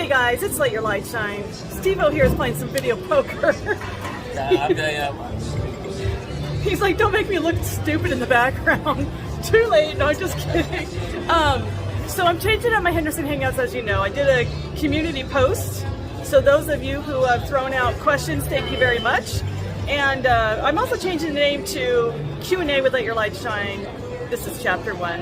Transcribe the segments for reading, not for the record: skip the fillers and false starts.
guys, it's Let Your Light Shine. Steve-O here is playing some video poker. He's like, don't make me look stupid in the background. Too late. No, I'm just kidding. So I'm changing up my Henderson Hangouts, as you know. I did a community post. So those of you who have thrown out questions, thank you very much. And I'm also changing the name to Q&A with Let Your Light Shine. This is chapter 1.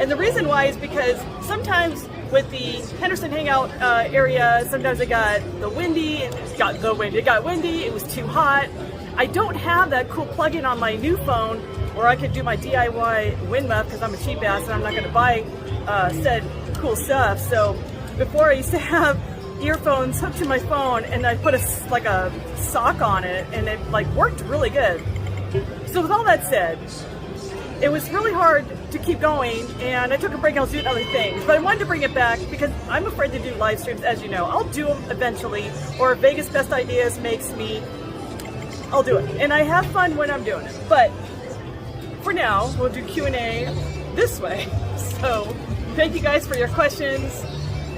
And the reason why is because sometimes with the Henderson Hangout area, sometimes it got windy, it got windy, it was too hot. I don't have that cool plugin on my new phone where I could do my DIY wind muff because I'm a cheap ass and I'm not going to buy said cool stuff. So before I used to have earphones hooked to my phone and I put a sock on it and it like worked really good. So with all that said, it was really hard to keep going and I took a break and I was doing other things, but I wanted to bring it back because I'm afraid to do live streams, as you know. I'll do them eventually, or if Vegas Best Ideas makes me, I'll do it. And I have fun when I'm doing it, but for now, we'll do Q&A this way. So thank you guys for your questions.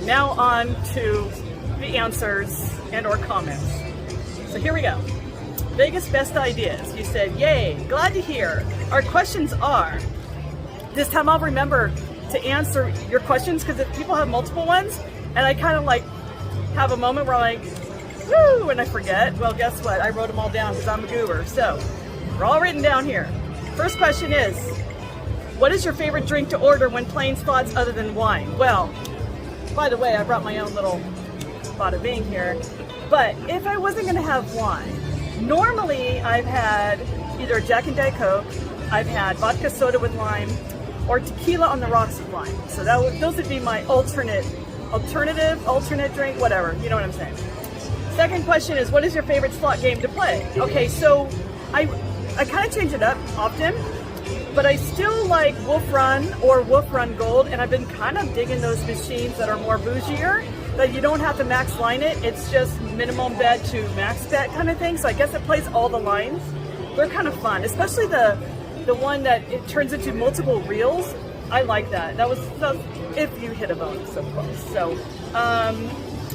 Now on to the answers and or comments. So here we go. Vegas Best Ideas. You said, yay, glad to hear. Our questions are, this time I'll remember to answer your questions because if people have multiple ones and I kind of like have a moment where I'm like, woo, and I forget, well, guess what? I wrote them all down because I'm a goober. So they're all written down here. First question is, what is your favorite drink to order when playing slots other than wine? Well, by the way, I brought my own little bada bing here, but if I wasn't going to have wine, normally I've had either Jack and Diet Coke, I've had vodka soda with lime, or tequila on the rocks with lime. So those would be my alternate drink, whatever, you know what I'm saying. Second question is, what is your favorite slot game to play? Okay, so I kind of change it up often, but I still like Wolf Run or Wolf Run Gold, and I've been kind of digging those machines that are more bougier, that you don't have to max line it, it's just minimum bet to max bet kind of thing, so I guess it plays all the lines. They're kind of fun, especially the one that it turns into multiple reels. I like that. That was if you hit a bonus, of course. So,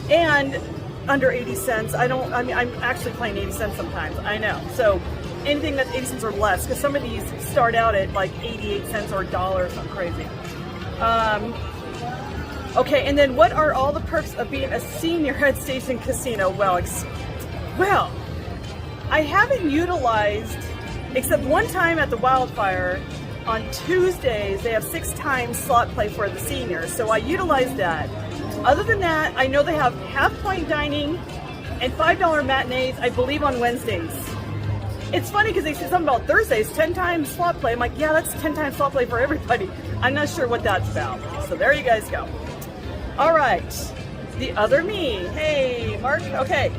and under 80 cents, I'm actually playing 80 cents sometimes, I know. So anything that's 80 cents or less, because some of these start out at like 88 cents or $1, something crazy. Okay, and then what are all the perks of being a senior at Station Casino? Well, I haven't utilized, except one time at the Wildfire, on Tuesdays, they have 6 times slot play for the seniors, so I utilized that. Other than that, I know they have half-point dining and $5 matinees, I believe, on Wednesdays. It's funny because they say something about Thursdays, 10 times slot play. I'm like, yeah, that's 10 times slot play for everybody. I'm not sure what that's about. So there you guys go. All right, the other me. Hey, Mark. Okay,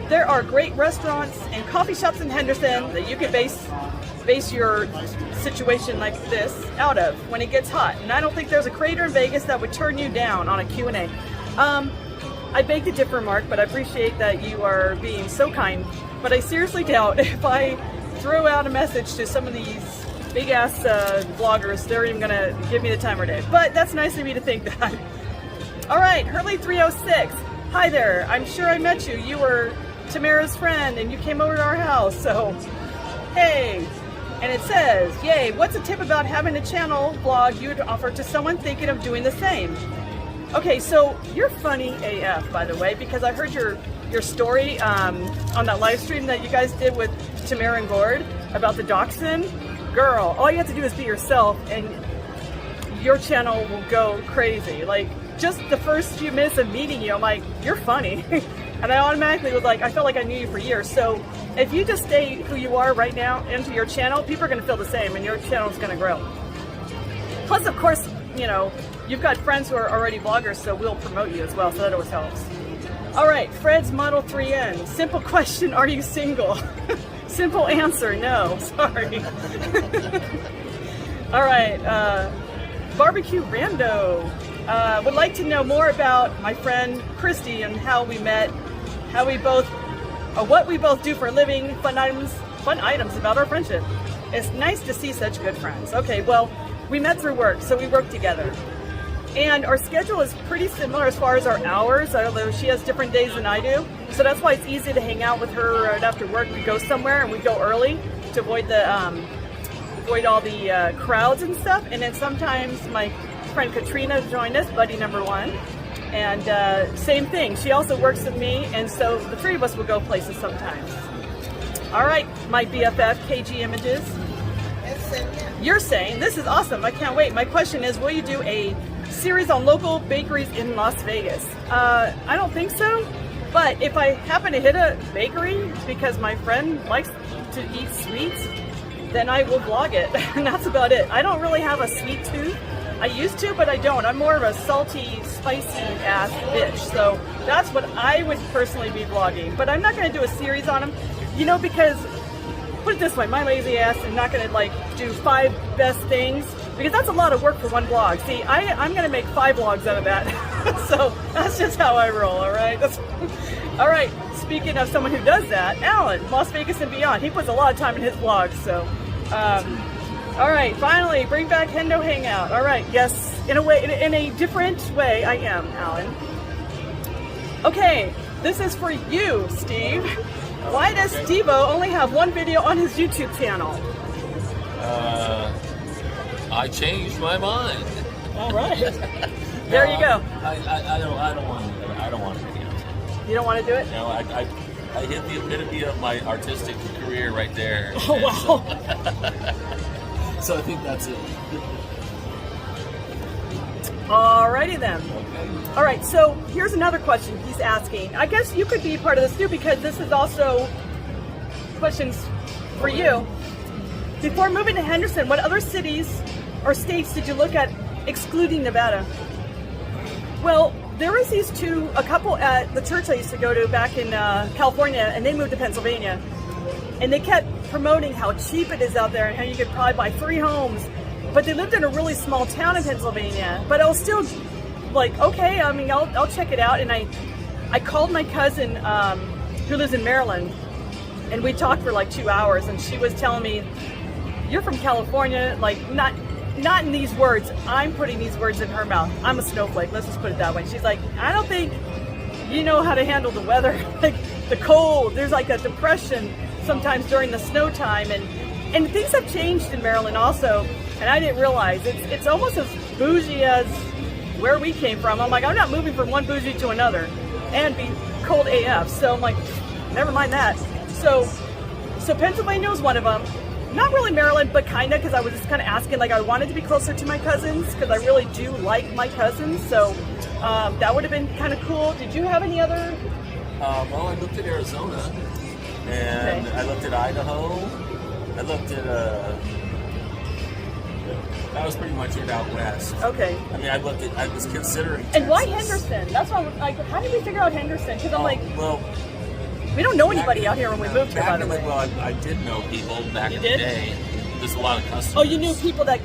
there are great restaurants and coffee shops in Henderson that you can base your situation like this out of when it gets hot. And I don't think there's a creator in Vegas that would turn you down on a Q&A. I beg to differ, Mark, but I appreciate that you are being so kind. But I seriously doubt if I throw out a message to some of these big-ass bloggers, they're even going to give me the time of day. But that's nice of me to think that. All right, Hurley306. Hi there. I'm sure I met you. You were Tamara's friend, and you came over to our house. So, hey. And it says, yay, what's a tip about having a channel blog you'd offer to someone thinking of doing the same? Okay, so you're funny AF, by the way, because I heard your story on that live stream that you guys did with Tamara and Gord about the dachshund. Girl, all you have to do is be yourself and your channel will go crazy. Like, just the first few minutes of meeting you, I'm like, you're funny. And I automatically was like, I felt like I knew you for years. So if you just stay who you are right now into your channel, people are going to feel the same and your channel is going to grow. Plus, of course, you know, you've got friends who are already bloggers, so we'll promote you as well, so that always helps. All right, Fred's Model 3N. Simple question, are you single? Simple answer, no, sorry. All right, Barbecue Rando. Would like to know more about my friend Christy and how we met, how we both, what we both do for a living, fun items about our friendship. It's nice to see such good friends. Okay, well, we met through work, so we work together. And our schedule is pretty similar as far as our hours, although she has different days than I do. So that's why it's easy to hang out with her right after work. We go somewhere and we go early to avoid all the crowds and stuff. And then sometimes my friend Katrina joined us, buddy number one. And same thing, she also works with me, and so the three of us will go places sometimes. All right, my BFF, KG Images. You're saying, this is awesome, I can't wait. My question is, will you do a series on local bakeries in Las Vegas? I don't think so, but if I happen to hit a bakery because my friend likes to eat sweets, then I will vlog it, and that's about it. I don't really have a sweet tooth. I used to, but I don't. I'm more of a salty, spicy ass bitch. So that's what I would personally be vlogging. But I'm not going to do a series on them, you know, because, put it this way, my lazy ass is not going to like do 5 best things, because that's a lot of work for one vlog. See, I'm going to make 5 vlogs out of that. So that's just how I roll, all right? All right, speaking of someone who does that, Alan, Las Vegas and beyond. He puts a lot of time in his vlogs, so... all right, finally, bring back Hendo Hangout. All right, yes, in a way, in a different way, I am, Alan. Okay, this is for you, Steve. Why does Stevo only have 1 video on his YouTube channel? I changed my mind. All right, there you go. I don't want to video. You don't want to do it? No, I hit the epitome of my artistic career right there. Oh wow. So I think that's it. Alrighty then. Okay. All right, so here's another question he's asking. I guess you could be part of this too, because this is also questions for you. Before moving to Henderson, what other cities or states did you look at, excluding Nevada? Well, there was a couple at the church I used to go to back in California, and they moved to Pennsylvania. And they kept promoting how cheap it is out there and how you could probably buy 3 homes. But they lived in a really small town in Pennsylvania. But I was still like, okay, I mean, I'll check it out. And I called my cousin who lives in Maryland, and we talked for like 2 hours. And she was telling me, you're from California, like not in these words. I'm putting these words in her mouth. I'm a snowflake, let's just put it that way. She's like, I don't think you know how to handle the weather, like the cold. There's like a depression sometimes during the snow time, and things have changed in Maryland also, and I didn't realize it's almost as bougie as where we came from. I'm like, I'm not moving from one bougie to another and be cold AF, so I'm like, never mind that. So Pennsylvania was one of them. Not really Maryland, but kinda, because I was just kind of asking, like I wanted to be closer to my cousins, because I really do like my cousins, so that would have been kind of cool. Did you have any other? Well, I looked at Arizona. And okay. I looked at Idaho. I looked at that was pretty much it out west. Okay. I mean, I was considering Texas. And why Henderson? That's why I'm like, how did we figure out Henderson? Because I'm like, well, we don't know anybody out here when we moved here, by the way. Well, I did know people back in the day. There's a lot of customers. Oh, you knew people that.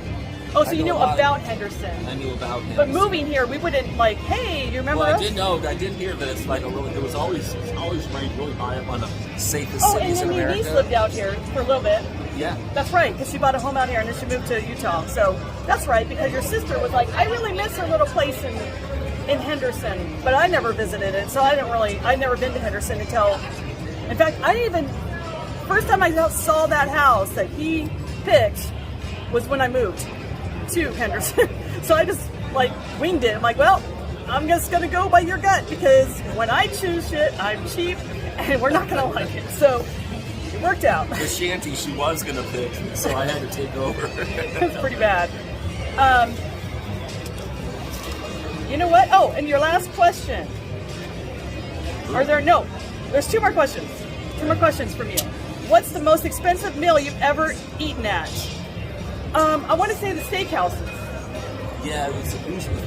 Oh, so you knew about Henderson. I knew about Henderson. But moving here, we wouldn't like, hey, you remember us? I did hear that it's like it was always ranked really high up on the safest cities in America. Oh, and then your niece lived out here for a little bit. Yeah. That's right, because she bought a home out here and then she moved to Utah. So that's right, because your sister was like, I really miss her little place in Henderson. But I never visited it, so I'd never been to Henderson until, in fact, first time I saw that house that he picked was when I moved to Henderson. So I just like winged it. I'm like, well, I'm just gonna go by your gut, because when I choose shit, I'm cheap and we're not gonna like it. So it worked out. The shanty she was gonna pick, so I had to take over. It's pretty bad. You know what? Oh, and your last question. There's 2 more questions. 2 more questions from you. What's the most expensive meal you've ever eaten at? I want to say the steakhouses. Yeah, it was usually,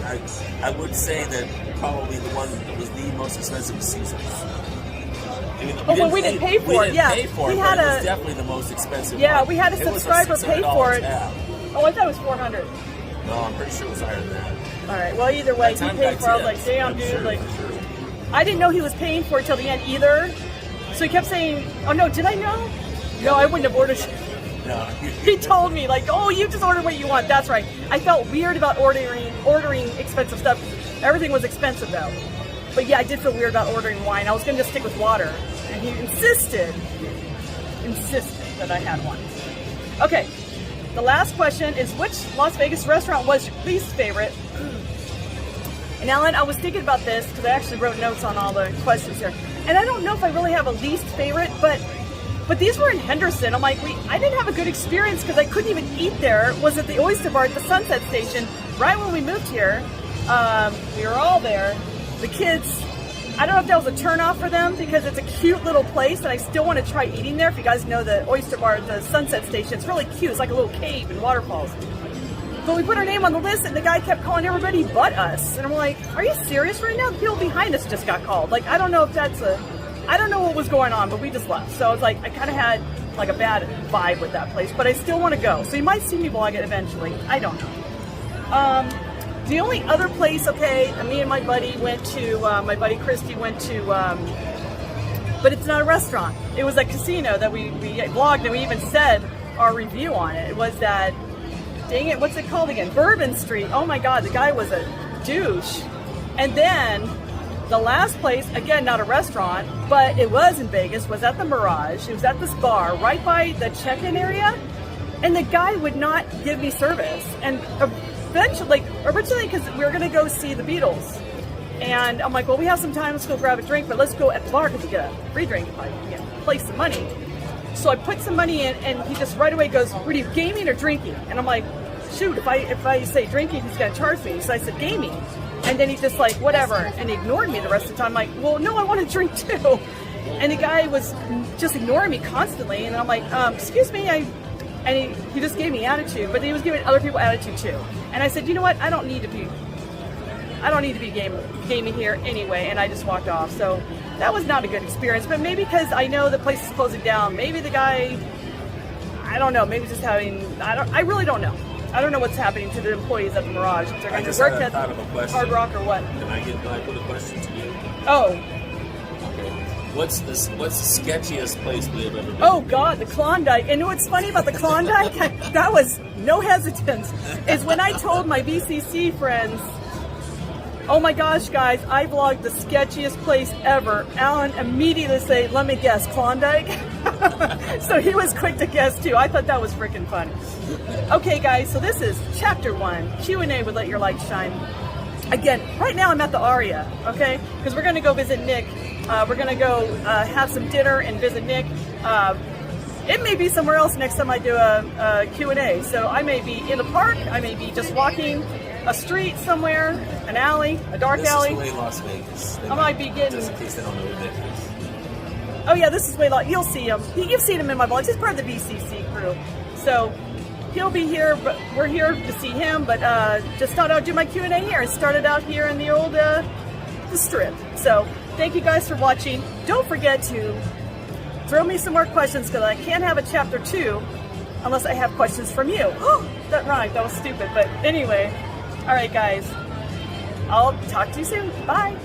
I would say that probably the one that was the most expensive was Caesar's. I mean, we didn't pay for it. Yeah, it was definitely the most expensive. Yeah, one. we had a subscriber pay for it. Tab. Oh, I thought it was $400. No, I'm pretty sure it was higher than that. All right. Well, either way, he paid for it. I was like, damn, dude. Sure, like, sure. I didn't know he was paying for it till the end either. So he kept saying, "Oh no, did I know? No, I wouldn't have ordered." No. He told me, like, oh, you just order what you want. That's right. I felt weird about ordering expensive stuff. Everything was expensive, though. But yeah, I did feel weird about ordering wine. I was going to just stick with water. And he insisted that I had one. Okay, the last question is, which Las Vegas restaurant was your least favorite? And Alan, I was thinking about this because I actually wrote notes on all the questions here. And I don't know if I really have a least favorite, but these were in Henderson. I'm like, I didn't have a good experience because I couldn't even eat there. It was at the Oyster Bar at the Sunset Station. Right when we moved here, we were all there. The kids, I don't know if that was a turnoff for them because it's a cute little place and I still want to try eating there. If you guys know the Oyster Bar at the Sunset Station, it's really cute. It's like a little cave and waterfalls. But we put our name on the list and the guy kept calling everybody but us. And I'm like, are you serious right now? The people behind us just got called. Like, I don't know if that's I don't know what was going on, but we just left. So I was like, I kind of had like a bad vibe with that place, but I still want to go. So you might see me vlog it eventually. I don't know. The only other place, okay, me and my buddy went to, my buddy Christy went to, but it's not a restaurant. It was a casino that we vlogged and we even said our review on it. It was that, dang it, what's it called again? Bourbon Street. Oh my God, the guy was a douche. And then the last place, again, not a restaurant, but it was in Vegas, was at the Mirage. It was at this bar right by the check-in area. And the guy would not give me service. And originally, because we were going to go see the Beatles. And I'm like, well, we have some time, let's go grab a drink, but let's go at the bar because you get a free drink if I place some money. So I put some money in, and he just right away goes, "What are you, gaming or drinking?" And I'm like, shoot, if I say drinking, he's going to charge me. So I said gaming. And then he just like, whatever, and he ignored me the rest of the time. I'm like, well, no, I want to drink too. And the guy was just ignoring me constantly. And I'm like, excuse me, and he just gave me attitude, but he was giving other people attitude too. And I said, you know what, I don't need to be gaming here anyway, and I just walked off. So that was not a good experience, but maybe because I know the place is closing down, maybe the guy, I don't know, maybe just having, I really don't know. I don't know what's happening to the employees at the Mirage. If they're going to work at Hard Rock or what. Can I put a question to you? Oh. Okay. What's the sketchiest place we have ever been? Oh God, the Klondike. And what's funny about the Klondike, that was no hesitance, is when I told my VCC friends, oh my gosh, guys, I vlogged the sketchiest place ever. Alan immediately said, let me guess, Klondike? So he was quick to guess too. I thought that was freaking funny. Okay guys, so this is chapter 1, Q&A with Let Your Light Shine. Again, right now I'm at the Aria, okay? Because we're gonna go visit Nick. We're gonna go have some dinner and visit Nick. It may be somewhere else next time I do a Q&A. So I may be in the park, I may be just walking a street somewhere, an alley, a dark alley. This is way Las Vegas. I might be getting... Just in case they don't know who Nick is. Oh yeah, this is way Las... You'll see him. You've seen him in my vlogs. He's part of the VCC crew. So he'll be here, but we're here to see him. But just thought I'd do my Q&A here. It started out here in the old the strip. So thank you guys for watching. Don't forget to throw me some more questions because I can't have a chapter 2 unless I have questions from you. Oh, that rhymed. That was stupid. But anyway, all right, guys. I'll talk to you soon. Bye.